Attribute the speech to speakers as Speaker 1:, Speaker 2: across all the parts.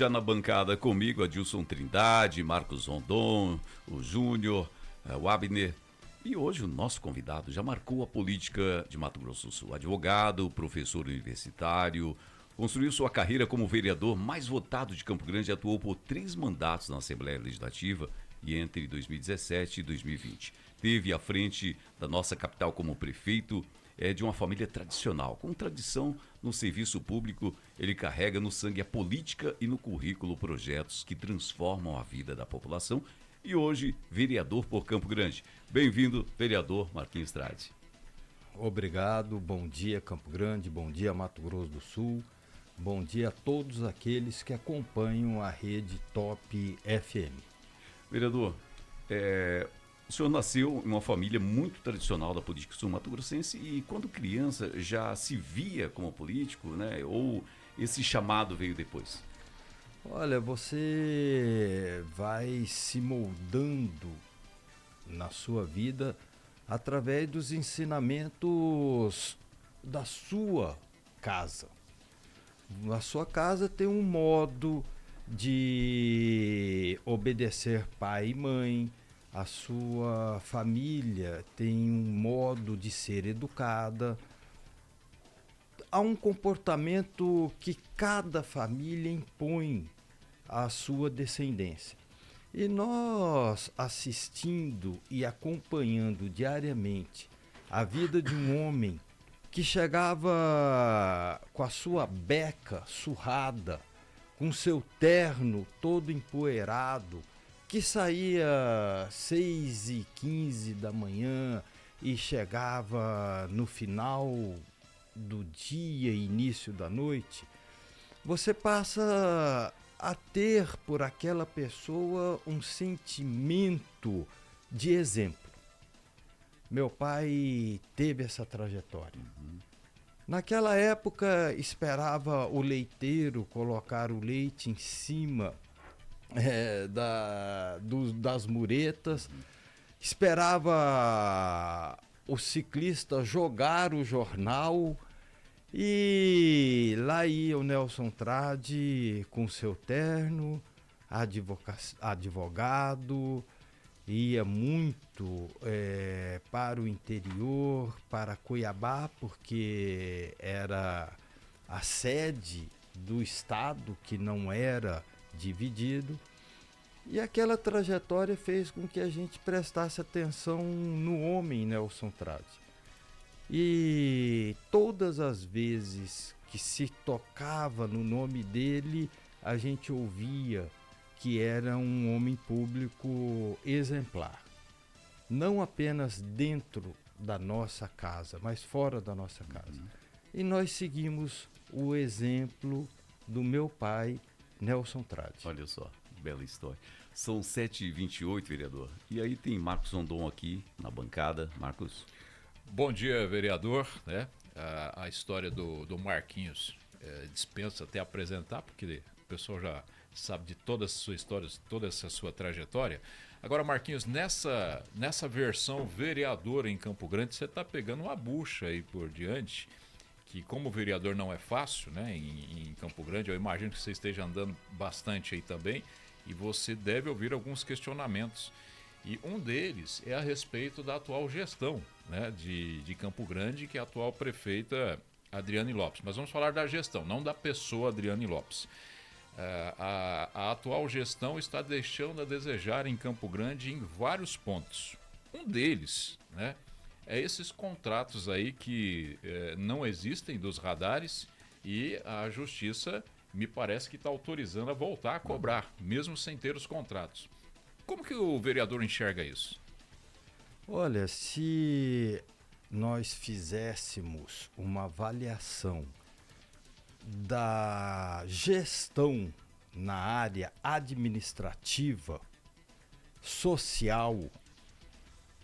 Speaker 1: Já na bancada comigo, Adilson Trindade, Marcos Rondon, o Júnior, o Abner. E hoje o nosso convidado já marcou a política de Mato Grosso do Sul. Advogado, professor universitário, construiu sua carreira como vereador mais votado de Campo Grande e atuou por 3 mandatos na Assembleia Legislativa e entre 2017 e 2020. Teve à frente da nossa capital como prefeito. É de uma família tradicional, com tradição no serviço público. Ele carrega no sangue a política e no currículo projetos que transformam a vida da população. E hoje, vereador por Campo Grande. Bem-vindo, vereador Marquinhos Trade.
Speaker 2: Obrigado, bom dia Campo Grande, bom dia Mato Grosso do Sul, bom dia a todos aqueles que acompanham a rede Top FM.
Speaker 1: Vereador, o senhor nasceu em uma família muito tradicional da política sul-mato-grossense e quando criança já se via como político, né? Ou esse chamado veio depois?
Speaker 2: Olha, você vai se moldando na sua vida através dos ensinamentos da sua casa. A sua casa tem um modo de obedecer pai e mãe. A sua família tem um modo de ser educada. Há um comportamento que cada família impõe à sua descendência. E nós, assistindo e acompanhando diariamente a vida de um homem que chegava com a sua beca surrada, com seu terno todo empoeirado, que saía 6h15 da manhã e chegava no final do dia, início da noite, você passa a ter por aquela pessoa um sentimento de exemplo. Meu pai teve essa trajetória. Naquela época esperava o leiteiro colocar o leite em cima das muretas, esperava o ciclista jogar o jornal e lá ia o Nelson Trade com seu terno, advogado, ia muito para o interior, para Cuiabá, porque era a sede do estado que não era dividido, e aquela trajetória fez com que a gente prestasse atenção no homem Nelson Trade. E todas as vezes que se tocava no nome dele, a gente ouvia que era um homem público exemplar. Não apenas dentro da nossa casa, mas fora da nossa casa. E nós seguimos o exemplo do meu pai, Nelson Trade.
Speaker 1: Olha só, bela história. São 7h28, vereador. E aí tem Marcos Rondon aqui na bancada. Marcos.
Speaker 3: Bom dia, vereador. Né? A história do Marquinhos dispensa até apresentar, porque o pessoal já sabe de toda a sua história, toda essa sua trajetória. Agora, Marquinhos, nessa versão vereador em Campo Grande, você está pegando uma bucha aí por diante, que como vereador não é fácil, né, em Campo Grande. Eu imagino que você esteja andando bastante aí também e você deve ouvir alguns questionamentos. E um deles é a respeito da atual gestão, né, de Campo Grande, que é a atual prefeita Adriane Lopes. Mas vamos falar da gestão, não da pessoa Adriane Lopes. A atual gestão está deixando a desejar em Campo Grande em vários pontos. Um deles, né, é esses contratos aí que não existem dos radares e a justiça me parece que está autorizando a voltar a cobrar, mesmo sem ter os contratos. Como que o vereador enxerga isso?
Speaker 2: Olha, se nós fizéssemos uma avaliação da gestão na área administrativa, social,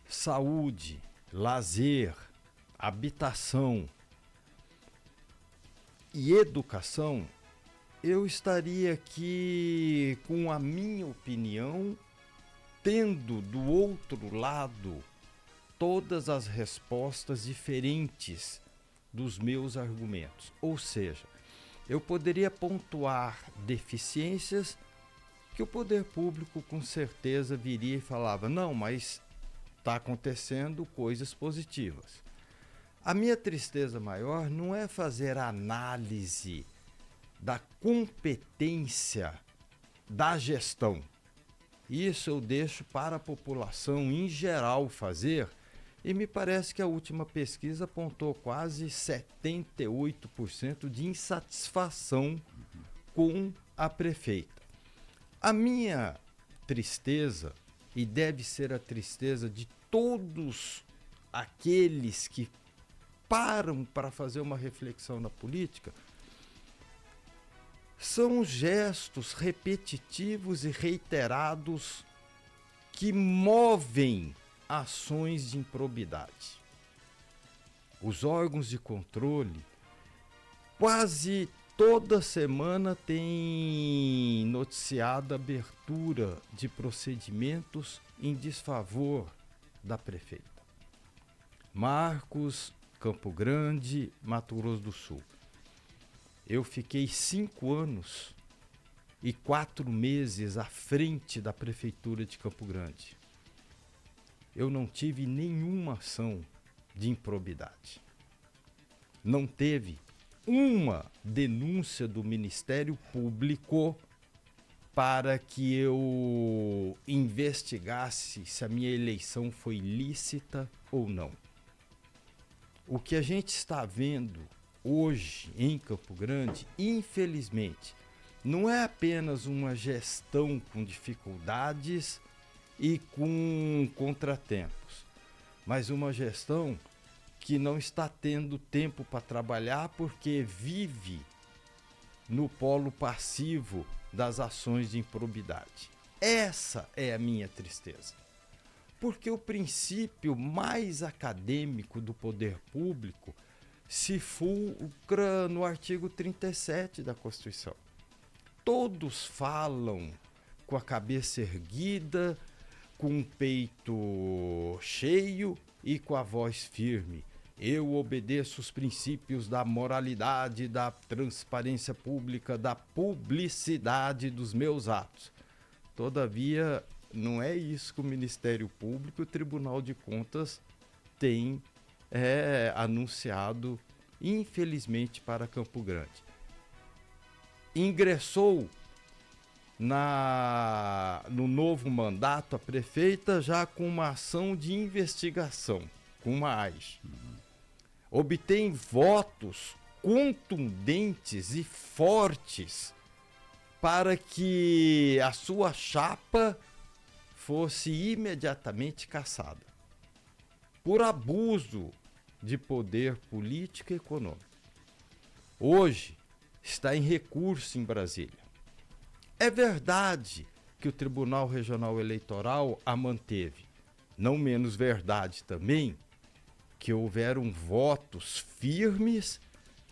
Speaker 2: saúde, lazer, habitação e educação, eu estaria aqui com a minha opinião, tendo do outro lado todas as respostas diferentes dos meus argumentos. Ou seja, eu poderia pontuar deficiências que o poder público com certeza viria e falava, não, mas está acontecendo coisas positivas. A minha tristeza maior não é fazer análise da competência da gestão. Isso eu deixo para a população em geral fazer, e me parece que a última pesquisa apontou quase 78% de insatisfação com a prefeita. A minha tristeza, e deve ser a tristeza de todos aqueles que param para fazer uma reflexão na política, são gestos repetitivos e reiterados que movem ações de improbidade. Os órgãos de controle quase toda semana têm noticiado a abertura de procedimentos em desfavor da prefeita. Marcos, Campo Grande, Mato Grosso do Sul. Eu fiquei 5 anos e 4 meses à frente da prefeitura de Campo Grande. Eu não tive nenhuma ação de improbidade. Não teve uma denúncia do Ministério Público para que eu investigasse se a minha eleição foi lícita ou não. O que a gente está vendo hoje em Campo Grande, infelizmente, não é apenas uma gestão com dificuldades e com contratempos, mas uma gestão que não está tendo tempo para trabalhar porque vive no polo passivo das ações de improbidade. Essa é a minha tristeza. Porque o princípio mais acadêmico do poder público se fulcra no artigo 37 da Constituição. Todos falam com a cabeça erguida, com o peito cheio e com a voz firme. Eu obedeço os princípios da moralidade, da transparência pública, da publicidade dos meus atos. Todavia, não é isso que o Ministério Público e o Tribunal de Contas têm anunciado, infelizmente, para Campo Grande. Ingressou no novo mandato a prefeita já com uma ação de investigação, com uma AIS. Obtém votos contundentes e fortes para que a sua chapa fosse imediatamente cassada por abuso de poder político e econômico. Hoje está em recurso em Brasília. É verdade que o Tribunal Regional Eleitoral a manteve. Não menos verdade também que houveram votos firmes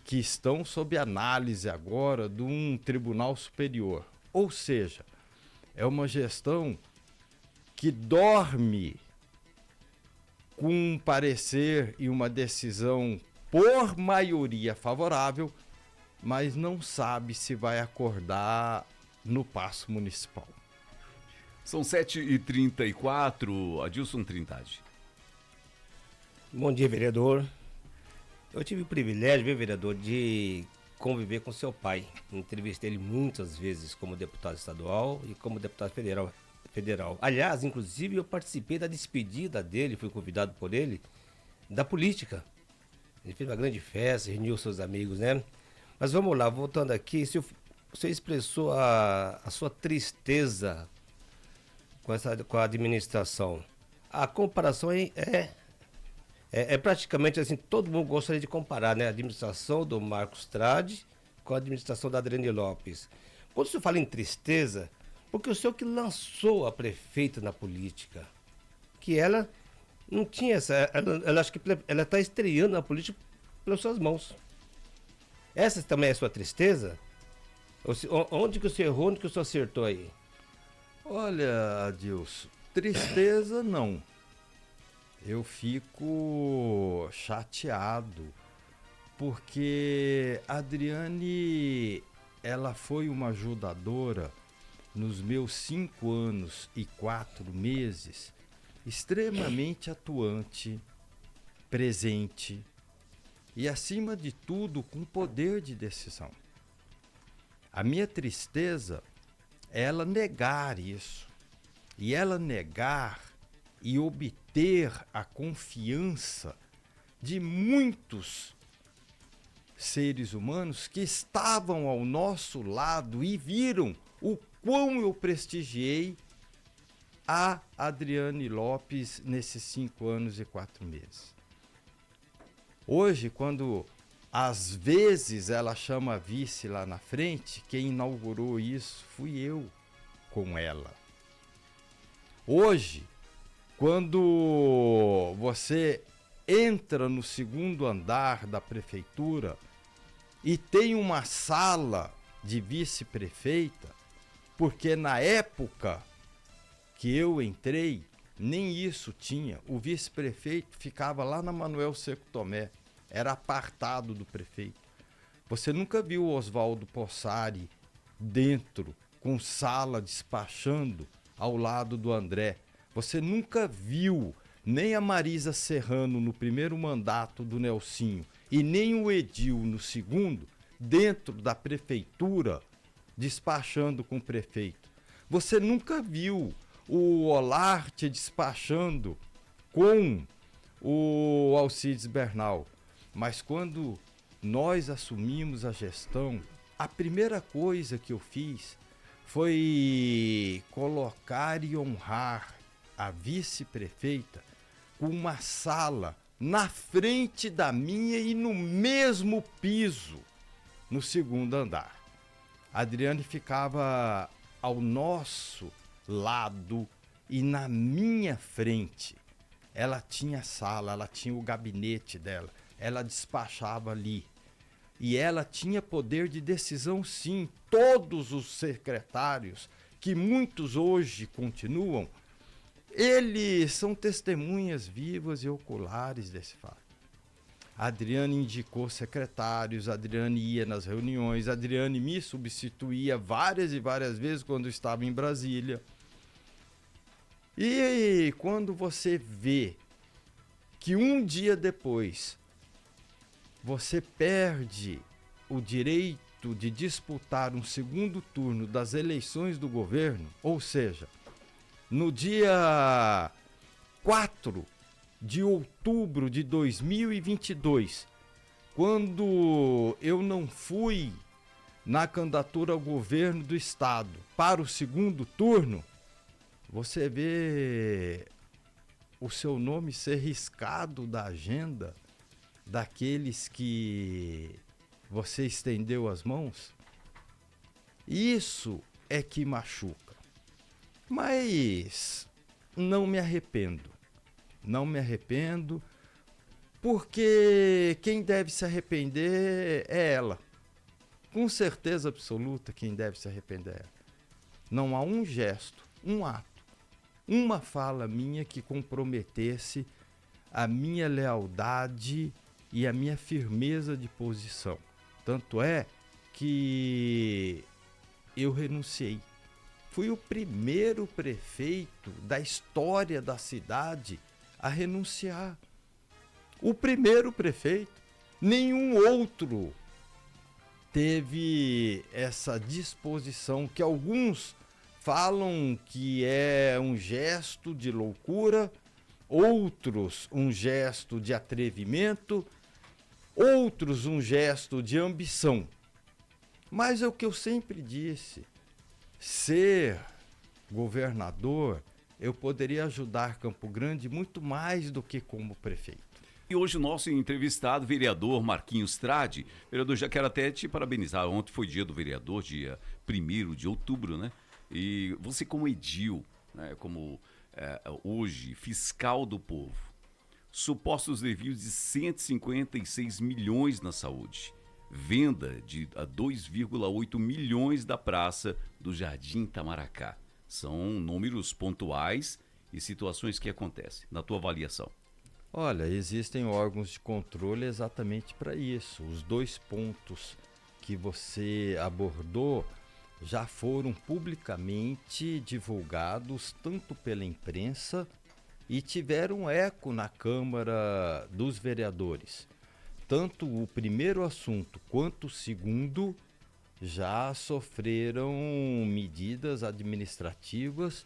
Speaker 2: que estão sob análise agora de um tribunal superior. Ou seja, é uma gestão que dorme com um parecer e uma decisão por maioria favorável, mas não sabe se vai acordar no Paço Municipal.
Speaker 1: São 7h34, Adilson Trindade.
Speaker 4: Bom dia, vereador. Eu tive o privilégio, viu, vereador, de conviver com seu pai. Entrevistei ele muitas vezes como deputado estadual e como deputado federal. Aliás, inclusive, eu participei da despedida dele, fui convidado por ele, da política. Ele fez uma grande festa, reuniu seus amigos, né? Mas vamos lá, voltando aqui, você expressou a sua tristeza com a administração. A comparação é praticamente assim, todo mundo gostaria de comparar, né? A administração do Marcos Trade com a administração da Adriane Lopes. Quando o senhor fala em tristeza, porque o senhor que lançou a prefeita na política, que ela não tinha essa... Ela acho que ela está estreando na política pelas suas mãos. Essa também é a sua tristeza? Onde que o senhor errou, onde que o senhor acertou aí?
Speaker 2: Olha, Adilson, tristeza não. Eu fico chateado porque a Adriane, ela foi uma ajudadora nos meus 5 anos e 4 meses, extremamente atuante, presente e, acima de tudo, com poder de decisão. A minha tristeza é ela negar isso, e ela negar e obter a confiança de muitos seres humanos que estavam ao nosso lado e viram o quão eu prestigiei a Adriane Lopes nesses 5 anos e 4 meses. Hoje, quando às vezes ela chama a vice lá na frente, quem inaugurou isso fui eu com ela. Hoje, quando você entra no 2º andar da prefeitura e tem uma sala de vice-prefeita, porque na época que eu entrei, nem isso tinha. O vice-prefeito ficava lá na Manuel Seco Tomé, era apartado do prefeito. Você nunca viu o Oswaldo Possari dentro, com sala despachando ao lado do André. Você nunca viu nem a Marisa Serrano no primeiro mandato do Nelsinho e nem o Edil no segundo, dentro da prefeitura, despachando com o prefeito. Você nunca viu o Olarte despachando com o Alcides Bernal. Mas quando nós assumimos a gestão, a primeira coisa que eu fiz foi colocar e honrar a vice-prefeita com uma sala na frente da minha e no mesmo piso, no 2º andar. A Adriane ficava ao nosso lado e na minha frente. Ela tinha sala, ela tinha o gabinete dela, ela despachava ali. E ela tinha poder de decisão, sim. Todos os secretários, que muitos hoje continuam, eles são testemunhas vivas e oculares desse fato. A Adriane indicou secretários, a Adriane ia nas reuniões, a Adriane me substituía várias e várias vezes quando eu estava em Brasília. E quando você vê que um dia depois você perde o direito de disputar um 2º turno das eleições do governo, ou seja, no dia 4 de outubro de 2022, quando eu não fui na candidatura ao governo do estado para o 2º turno, você vê o seu nome ser riscado da agenda daqueles que você estendeu as mãos. Isso é que machuca. Mas não me arrependo. Não me arrependo, porque quem deve se arrepender é ela. Com certeza absoluta, quem deve se arrepender é ela. Não há um gesto, um ato, uma fala minha que comprometesse a minha lealdade e a minha firmeza de posição. Tanto é que eu renunciei. Fui o primeiro prefeito da história da cidade a renunciar. O primeiro prefeito. Nenhum outro teve essa disposição, que alguns falam que é um gesto de loucura, outros um gesto de atrevimento, outros um gesto de ambição. Mas é o que eu sempre disse: ser governador, eu poderia ajudar Campo Grande muito mais do que como prefeito.
Speaker 1: E hoje o nosso entrevistado, vereador Marquinhos Tradi. Vereador, já quero até te parabenizar. Ontem foi dia do vereador, dia 1º de outubro, né? E você como edil, né, como hoje fiscal do povo, supostos desvios de 156 milhões na saúde, venda de 2,8 milhões da praça do Jardim Itamaracá. São números pontuais e situações que acontecem, na tua avaliação.
Speaker 2: Olha, existem órgãos de controle exatamente para isso. Os 2 pontos que você abordou já foram publicamente divulgados tanto pela imprensa e tiveram eco na Câmara dos Vereadores. Tanto o primeiro assunto quanto o segundo já sofreram medidas administrativas,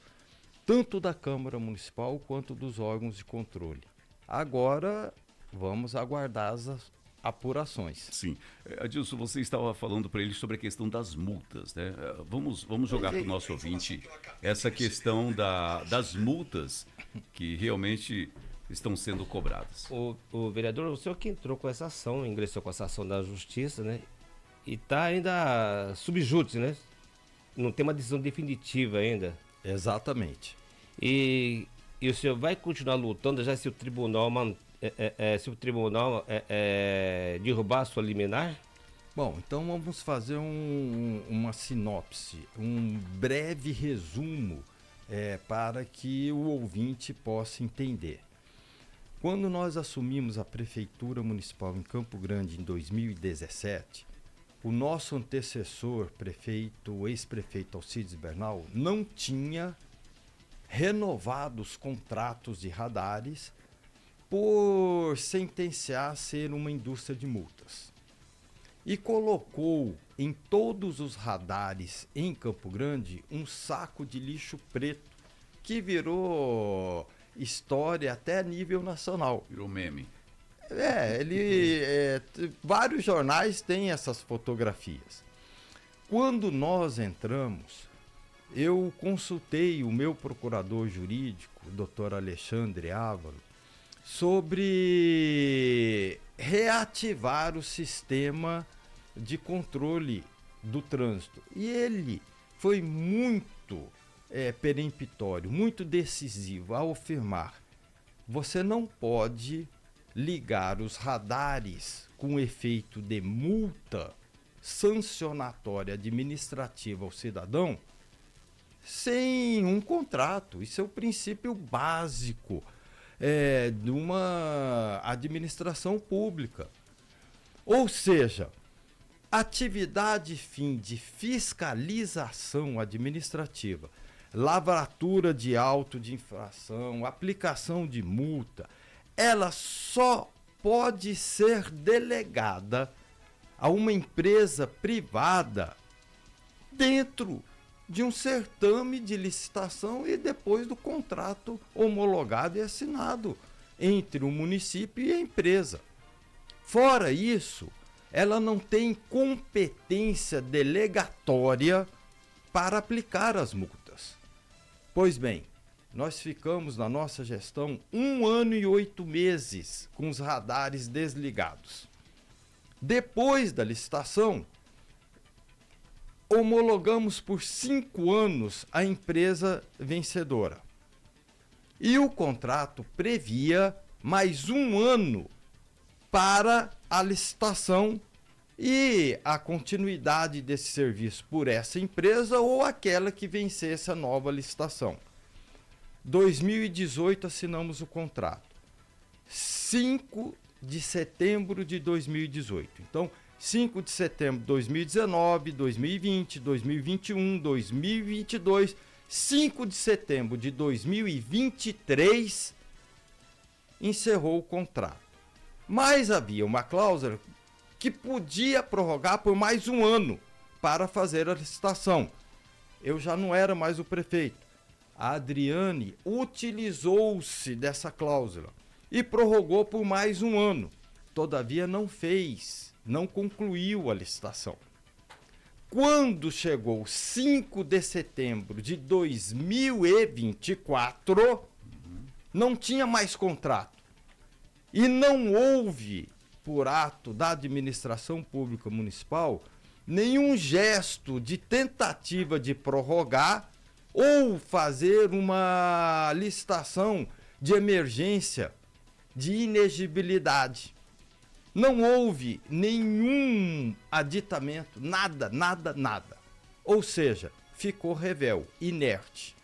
Speaker 2: tanto da Câmara Municipal quanto dos órgãos de controle. Agora, vamos aguardar as apurações.
Speaker 1: Sim. Adilson, você estava falando para ele sobre a questão das multas, né? Vamos jogar para o nosso ouvinte essa questão das multas que realmente estão sendo cobradas.
Speaker 4: O vereador, o senhor que entrou com essa ação, ingressou com essa ação da justiça, né? E está ainda subjúdice, né? Não tem uma decisão definitiva ainda.
Speaker 2: Exatamente.
Speaker 4: E o senhor vai continuar lutando já se o tribunal derrubar a sua liminar?
Speaker 2: Bom, então vamos fazer uma sinopse, um breve resumo para que o ouvinte possa entender. Quando nós assumimos a Prefeitura Municipal em Campo Grande em 2017, o nosso antecessor, o ex-prefeito Alcides Bernal, não tinha renovado os contratos de radares por sentenciar ser uma indústria de multas. E colocou em todos os radares em Campo Grande um saco de lixo preto, que virou história até a nível nacional.
Speaker 1: Virou meme.
Speaker 2: Vários jornais têm essas fotografias. Quando nós entramos, eu consultei o meu procurador jurídico, o Dr. Alexandre Ávalo, sobre reativar o sistema de controle do trânsito. E ele foi muito peremptório, muito decisivo ao afirmar: você não pode ligar os radares com efeito de multa sancionatória administrativa ao cidadão sem um contrato. Isso é o princípio básico de uma administração pública. Ou seja, atividade fim de fiscalização administrativa, lavratura de auto de infração, aplicação de multa, ela só pode ser delegada a uma empresa privada dentro de um certame de licitação e depois do contrato homologado e assinado entre o município e a empresa. Fora isso, ela não tem competência delegatória para aplicar as multas. Pois bem, nós ficamos na nossa gestão 1 ano e 8 meses com os radares desligados. Depois da licitação, homologamos por 5 anos a empresa vencedora. E o contrato previa mais 1 ano para a licitação e a continuidade desse serviço por essa empresa ou aquela que vencesse a nova licitação. 2018 assinamos o contrato. 5 de setembro de 2018. Então, 5 de setembro de 2019, 2020, 2021, 2022, 5 de setembro de 2023, encerrou o contrato. Mas havia uma cláusula que podia prorrogar por mais 1 ano para fazer a licitação. Eu já não era mais o prefeito. A Adriane utilizou-se dessa cláusula e prorrogou por mais 1 ano. Todavia não concluiu a licitação. Quando chegou 5 de setembro de 2024, não tinha mais contrato. E não houve, por ato da administração pública municipal, nenhum gesto de tentativa de prorrogar ou fazer uma licitação de emergência, de inegibilidade. Não houve nenhum aditamento, nada. Ou seja, ficou revel, inerte.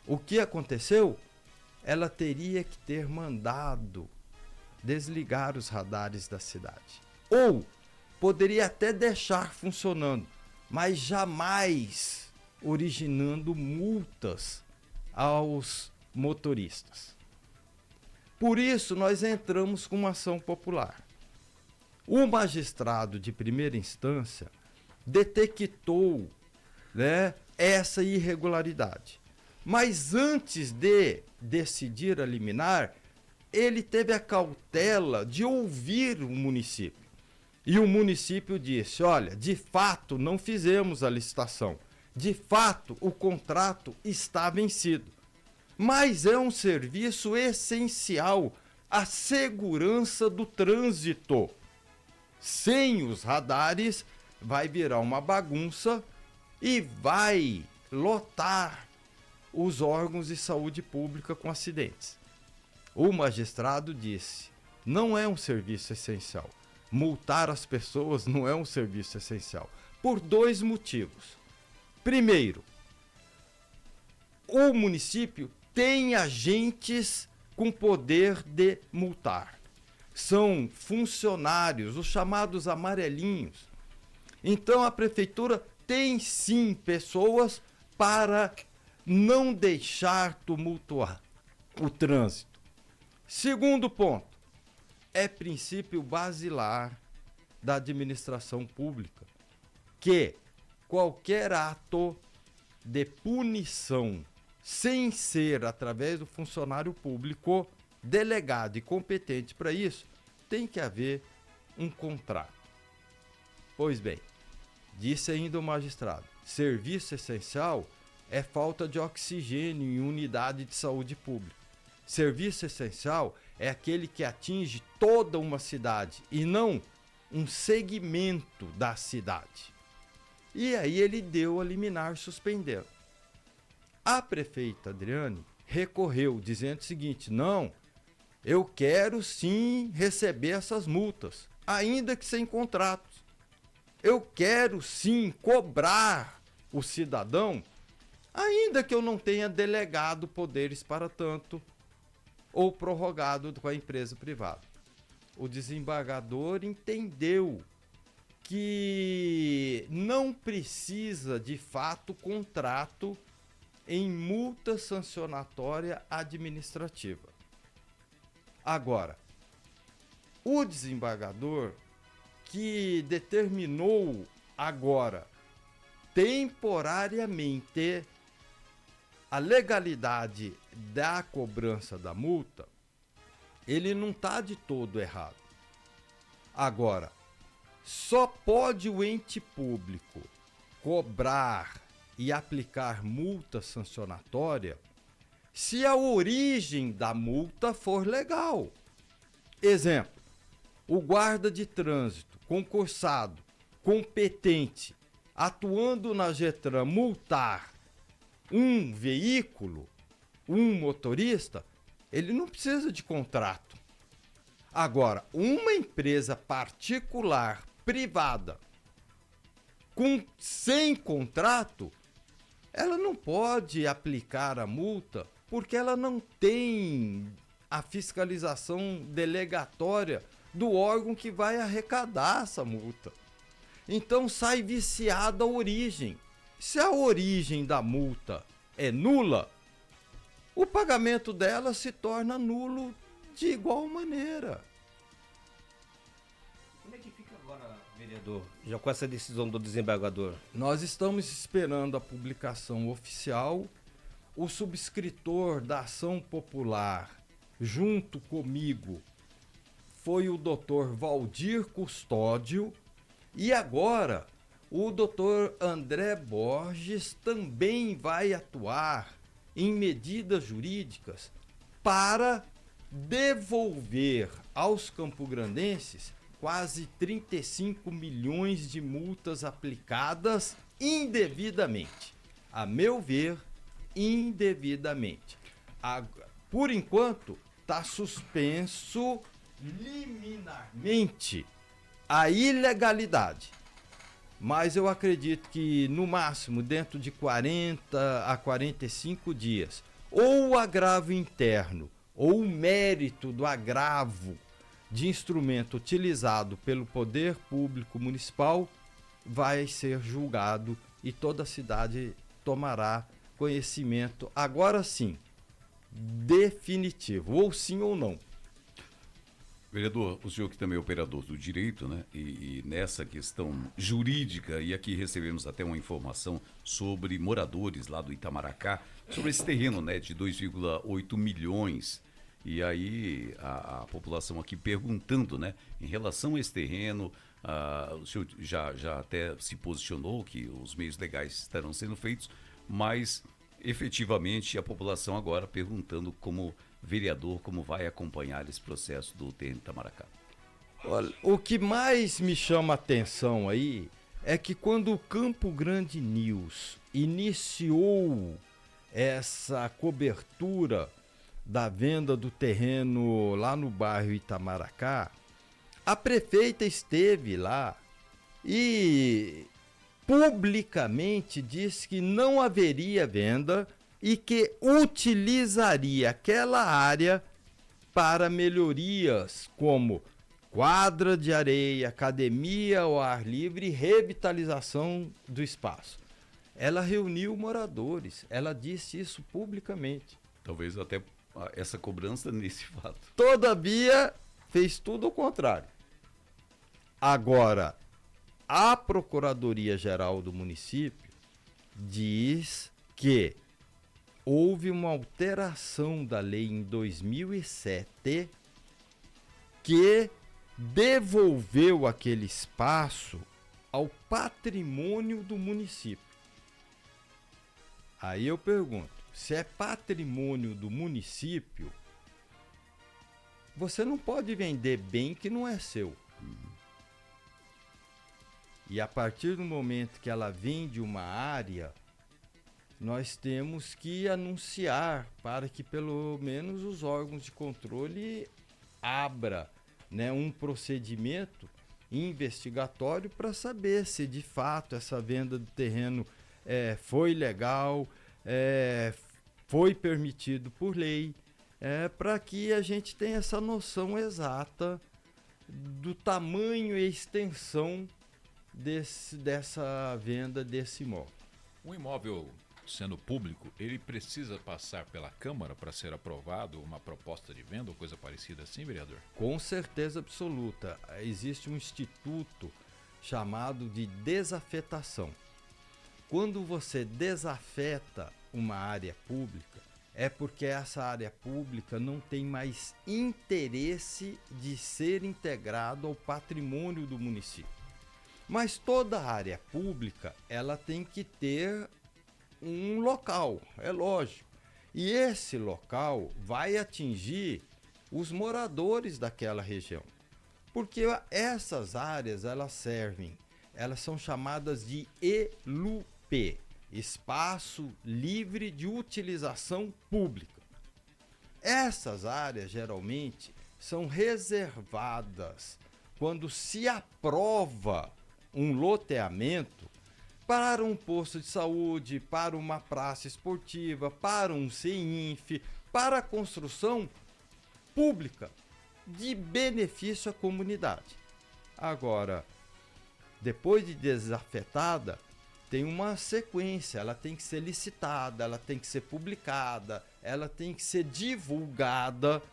Speaker 2: O que aconteceu? Ela teria que ter mandado desligar os radares da cidade. Ou poderia até deixar funcionando, mas jamais originando multas aos motoristas. Por isso, nós entramos com uma ação popular. O magistrado de primeira instância detectou, né, essa irregularidade. Mas antes de decidir a liminar, ele teve a cautela de ouvir o município. E o município disse: olha, de fato não fizemos a licitação. De fato o contrato está vencido. Mas é um serviço essencial à segurança do trânsito. Sem os radares vai virar uma bagunça e vai lotar os órgãos de saúde pública com acidentes. O magistrado disse: não é um serviço essencial. Multar as pessoas não é um serviço essencial. Por dois motivos. Primeiro, o município tem agentes com poder de multar. São funcionários, os chamados amarelinhos. Então a prefeitura tem sim pessoas para não deixar tumultuar o trânsito. Segundo ponto, é princípio basilar da administração pública que qualquer ato de punição, sem ser através do funcionário público delegado e competente para isso, tem que haver um contrato. Pois bem, disse ainda o magistrado: serviço essencial é falta de oxigênio em unidade de saúde pública. Serviço essencial é aquele que atinge toda uma cidade e não um segmento da cidade. E aí ele deu a liminar suspendendo. A prefeita Adriane recorreu dizendo o seguinte: não, eu quero sim receber essas multas, ainda que sem contratos. Eu quero sim cobrar o cidadão, ainda que eu não tenha delegado poderes para tanto ou prorrogado com a empresa privada. O desembargador entendeu que não precisa de fato contrato em multa sancionatória administrativa. Agora, o desembargador que determinou agora temporariamente a legalidade da cobrança da multa, ele não está de todo errado. Agora, só pode o ente público cobrar e aplicar multa sancionatória se a origem da multa for legal. Exemplo: o guarda de trânsito concursado, competente, atuando na Getran, multar um veículo, um motorista, ele não precisa de contrato. Agora, uma empresa particular, privada, sem contrato, ela não pode aplicar a multa porque ela não tem a fiscalização delegatória do órgão que vai arrecadar essa multa. Então sai viciada a origem. Se a origem da multa é nula, o pagamento dela se torna nulo de igual maneira.
Speaker 4: Como é que fica agora, vereador, já com essa decisão do desembargador?
Speaker 2: Nós estamos esperando a publicação oficial. O subscritor da ação popular, junto comigo, foi o Dr. Valdir Custódio, e agora o Dr. André Borges também vai atuar em medidas jurídicas para devolver aos campograndenses quase 35 milhões de multas aplicadas indevidamente. A meu ver, indevidamente. Por enquanto, está suspenso liminarmente a ilegalidade. Mas eu acredito que, no máximo, dentro de 40 a 45 dias, ou o agravo interno, ou o mérito do agravo de instrumento utilizado pelo poder público municipal vai ser julgado e toda a cidade tomará conhecimento, agora sim, definitivo, ou sim ou não.
Speaker 1: Vereador, o senhor que também é operador do direito, né? E nessa questão jurídica, e aqui recebemos até uma informação sobre moradores lá do Itamaracá, sobre esse terreno, né, de 2,8 milhões. E aí a população aqui perguntando, né, em relação a esse terreno, o senhor já até se posicionou que os meios legais estarão sendo feitos, mas efetivamente a população agora perguntando como vereador, como vai acompanhar esse processo do terreno de Itamaracá.
Speaker 2: Olha, o que mais me chama a atenção aí é que quando o Campo Grande News iniciou essa cobertura da venda do terreno lá no bairro Itamaracá, a prefeita esteve lá e publicamente disse que não haveria venda e que utilizaria aquela área para melhorias como quadra de areia, academia ao ar livre e revitalização do espaço. Ela reuniu moradores, ela disse isso publicamente.
Speaker 1: Talvez até essa cobrança nesse fato.
Speaker 2: Todavia, fez tudo o contrário. Agora, a Procuradoria-Geral do município diz que houve uma alteração da lei em 2007 que devolveu aquele espaço ao patrimônio do município. Aí eu pergunto, se é patrimônio do município, você não pode vender bem que não é seu. E a partir do momento que ela vende uma área, nós temos que anunciar para que pelo menos os órgãos de controle abra, né, um procedimento investigatório para saber se de fato essa venda do terreno foi legal, foi permitido por lei, para que a gente tenha essa noção exata do tamanho e extensão dessa venda desse imóvel.
Speaker 3: Um imóvel sendo público, ele precisa passar pela Câmara para ser aprovado uma proposta de venda ou coisa parecida assim, vereador?
Speaker 2: Com certeza absoluta. Existe um instituto chamado de desafetação. Quando você desafeta uma área pública, é porque essa área pública não tem mais interesse de ser integrado ao patrimônio do município. Mas toda área pública, ela tem que ter um local, é lógico. E esse local vai atingir os moradores daquela região. Porque essas áreas, elas são chamadas de ELUP, Espaço Livre de Utilização Pública. Essas áreas, geralmente, são reservadas quando se aprova um loteamento para um posto de saúde, para uma praça esportiva, para um CINF, para a construção pública de benefício à comunidade. Agora, depois de desafetada, tem uma sequência, ela tem que ser licitada, ela tem que ser publicada, ela tem que ser divulgada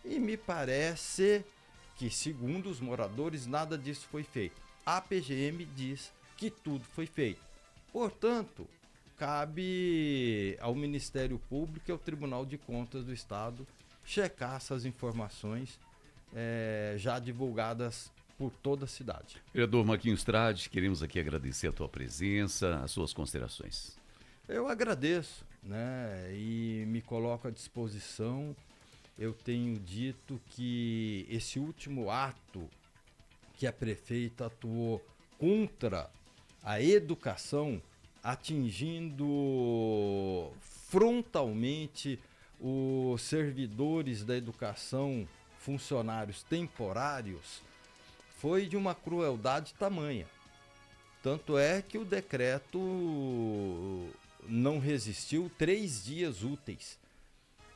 Speaker 2: e me parece que, segundo os moradores, nada disso foi feito. A PGM diz que tudo foi feito. Portanto, cabe ao Ministério Público e ao Tribunal de Contas do Estado checar essas informações já divulgadas por toda a cidade.
Speaker 1: Vereador Marquinhos Trade, queremos aqui agradecer a tua presença, as suas considerações.
Speaker 2: Eu agradeço, né, e me coloco à disposição. Eu tenho dito que esse último ato que a prefeita atuou contra a educação, atingindo frontalmente os servidores da educação, funcionários temporários, foi de uma crueldade tamanha. Tanto é que o decreto não resistiu 3 dias úteis.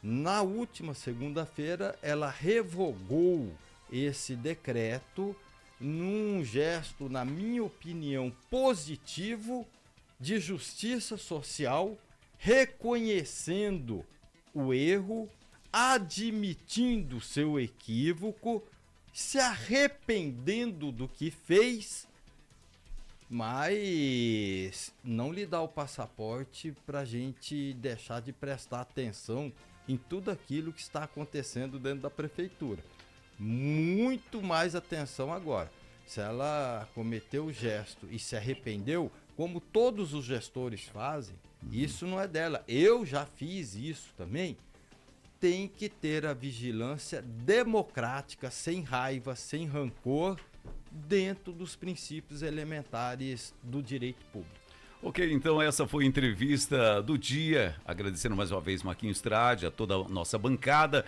Speaker 2: Na última segunda-feira, ela revogou esse decreto num gesto, na minha opinião, positivo de justiça social, reconhecendo o erro, admitindo seu equívoco, se arrependendo do que fez, mas não lhe dá o passaporte para a gente deixar de prestar atenção em tudo aquilo que está acontecendo dentro da prefeitura. Muito mais atenção agora. Se ela cometeu o gesto e se arrependeu, como todos os gestores fazem, isso não é dela. Eu já fiz isso também. Tem que ter a vigilância democrática, sem raiva, sem rancor, dentro dos princípios elementares do direito público.
Speaker 1: Ok, então essa foi a entrevista do dia. Agradecendo mais uma vez Marquinhos Trade, a toda a nossa bancada.